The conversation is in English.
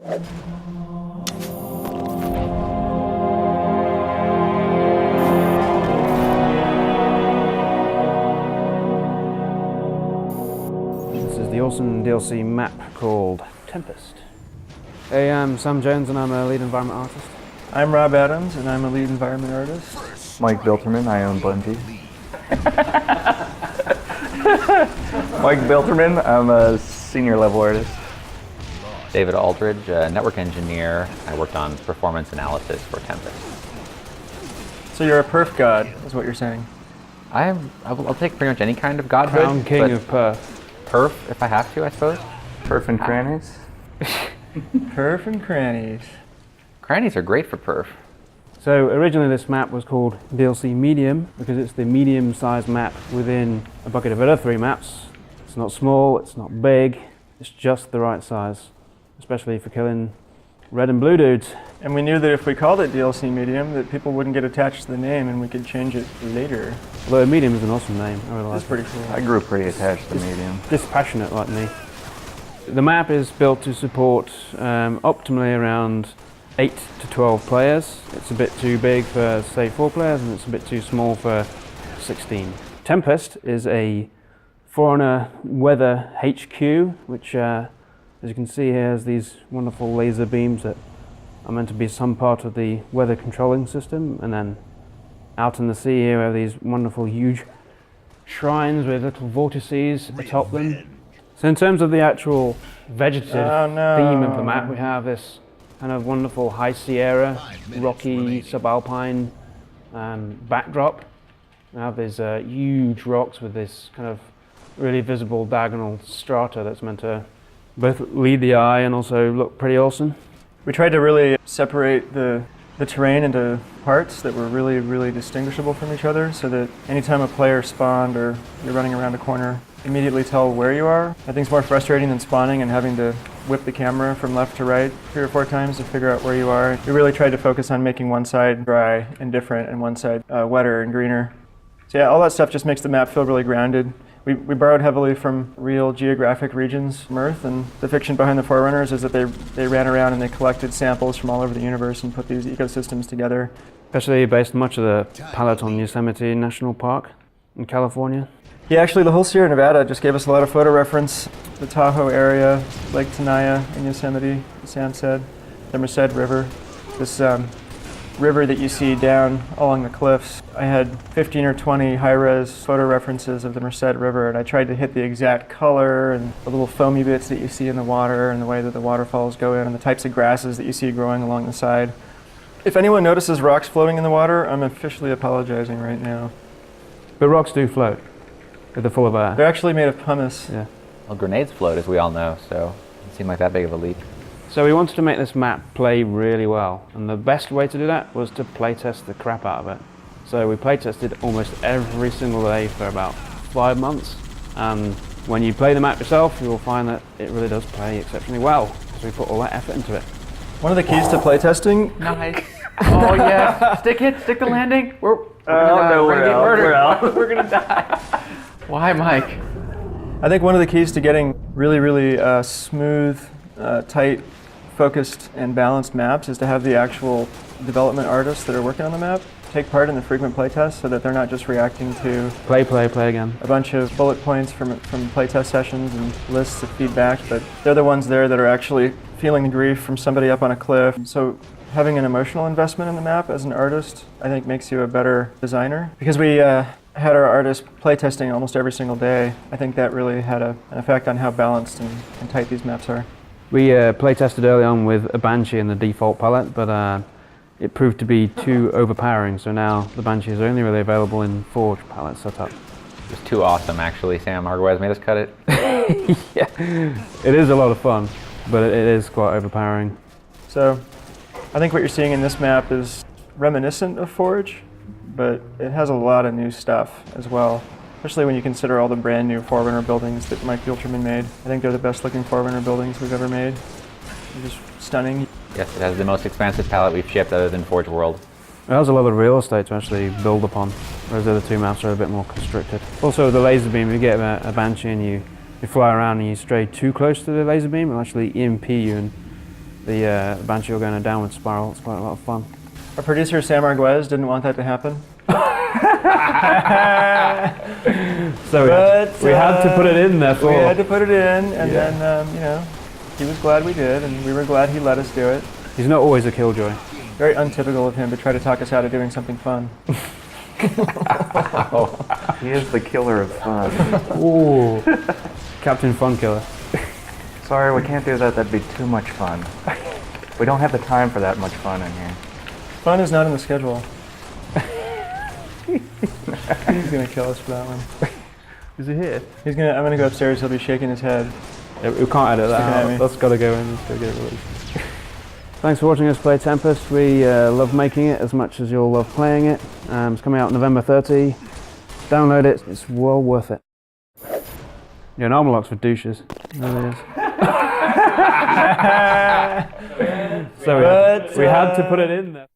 This is the awesome DLC map called Tempest. Hey, I'm Sam Jones and I'm a lead environment artist. I'm Rob Adams and I'm a lead environment artist. Mike Bilterman, I own Bungie. Mike Bilterman, I'm a senior level artist. David Aldridge, a network engineer. I worked on performance analysis for Tempest. So you're a perf god, is what you're saying? I'll take pretty much any kind of godhood. Crown King of Perth. Perf, if I have to, I suppose. Perf and crannies. Perf and crannies. Crannies are great for perf. So originally this map was called DLC Medium because it's the medium-sized map within a bucket of other 3 maps. It's not small, it's not big, it's just the right size, especially for killing red and blue dudes. And we knew that if we called it DLC Medium, that people wouldn't get attached to the name and we could change it later. Although Medium is an awesome name, I really like That's it. pretty cool. I grew pretty attached to medium. Dispassionate like me. The map is built to support optimally around 8 to 12 players. It's a bit too big for, say, 4 players, and it's a bit too small for 16. Tempest is a Foreigner weather HQ, which, as you can see here, has these wonderful laser beams that are meant to be some part of the weather controlling system. And then out in the sea here, we have these wonderful, huge shrines with little vortices atop them. So in terms of the actual vegetative theme of the map, we have this kind of wonderful high Sierra, rocky, subalpine backdrop. We have these huge rocks with this kind of really visible diagonal strata that's meant to both lead the eye and also look pretty awesome. We tried to really separate the terrain into parts that were really, really distinguishable from each other so that anytime a player spawned or you're running around a corner, immediately tell where you are. I think it's more frustrating than spawning and having to whip the camera from left to right 3 or 4 times to figure out where you are. We really tried to focus on making one side dry and different and one side wetter and greener. So yeah, all that stuff just makes the map feel really grounded. We borrowed heavily from real geographic regions, Mirth, and the fiction behind the Forerunners is that they ran around and they collected samples from all over the universe and put these ecosystems together. Especially based much of the palette on Yosemite National Park in California. Yeah, actually the whole Sierra Nevada just gave us a lot of photo reference. The Tahoe area, Lake Tenaya in Yosemite, Sam said, the Merced River. This river that you see down along the cliffs. I had 15 or 20 high-res photo references of the Merced River, and I tried to hit the exact color and the little foamy bits that you see in the water and the way that the waterfalls go in and the types of grasses that you see growing along the side. If anyone notices rocks floating in the water, I'm officially apologizing right now. But rocks do float if they're full of air. They're actually made of pumice. Yeah. Well, grenades float, as we all know, so it doesn't seem like that big of a leap. So we wanted to make this map play really well, and the best way to do that was to playtest the crap out of it. So we playtested almost every single day for about 5 months, and when you play the map yourself, you will find that it really does play exceptionally well, because we put all that effort into it. One of the keys to playtesting... Nice. Oh yeah, stick the landing. We're gonna get murdered. We're gonna die. Why, Mike? I think one of the keys to getting really, really smooth, tight, focused, and balanced maps is to have the actual development artists that are working on the map take part in the frequent playtests so that they're not just reacting to Play again. a bunch of bullet points from playtest sessions and lists of feedback, but they're the ones there that are actually feeling the grief from somebody up on a cliff. So having an emotional investment in the map as an artist, I think makes you a better designer. Because we had our artists playtesting almost every single day, I think that really had an effect on how balanced and tight these maps are. We playtested early on with a Banshee in the default palette, but it proved to be too overpowering, so now the Banshee is only really available in Forge palette setup. It's too awesome, actually, Sam. Otherwise, made us cut it. Yeah, it is a lot of fun, but it is quite overpowering. So I think what you're seeing in this map is reminiscent of Forge, but it has a lot of new stuff as well, especially when you consider all the brand new Forerunner buildings that Mike Bilterman made. I think they're the best looking Forerunner buildings we've ever made. They're just stunning. Yes, it has the most expansive palette we've shipped other than Forge World. It has a lot of real estate to actually build upon, whereas the other 2 maps are a bit more constricted. Also the laser beam, if you get a Banshee and you fly around and you stray too close to the laser beam, it'll actually EMP you and the Banshee will go in a downward spiral. It's quite a lot of fun. Our producer Sam Arguez didn't want that to happen. So we had to put it in there for. We had to put it in, and then you know, he was glad we did, and we were glad he let us do it. He's not always a killjoy. Very untypical of him to try to talk us out of doing something fun. He is the killer of fun. Ooh, Captain Fun Killer. Sorry, we can't do that. That'd be too much fun. We don't have the time for that much fun in here. Fun is not in the schedule. He's gonna kill us for that one. Is he here? I'm gonna go upstairs. He'll be shaking his head. Yeah, we can't edit that Sticking at me. out. That's got to go in. It's got to get released. Thanks for watching us play Tempest. We love making it as much as you'll love playing it. It's coming out November 30. Download it. It's well worth it. Yeah, an armor lock's for douches. It really is. So we had to put it in there.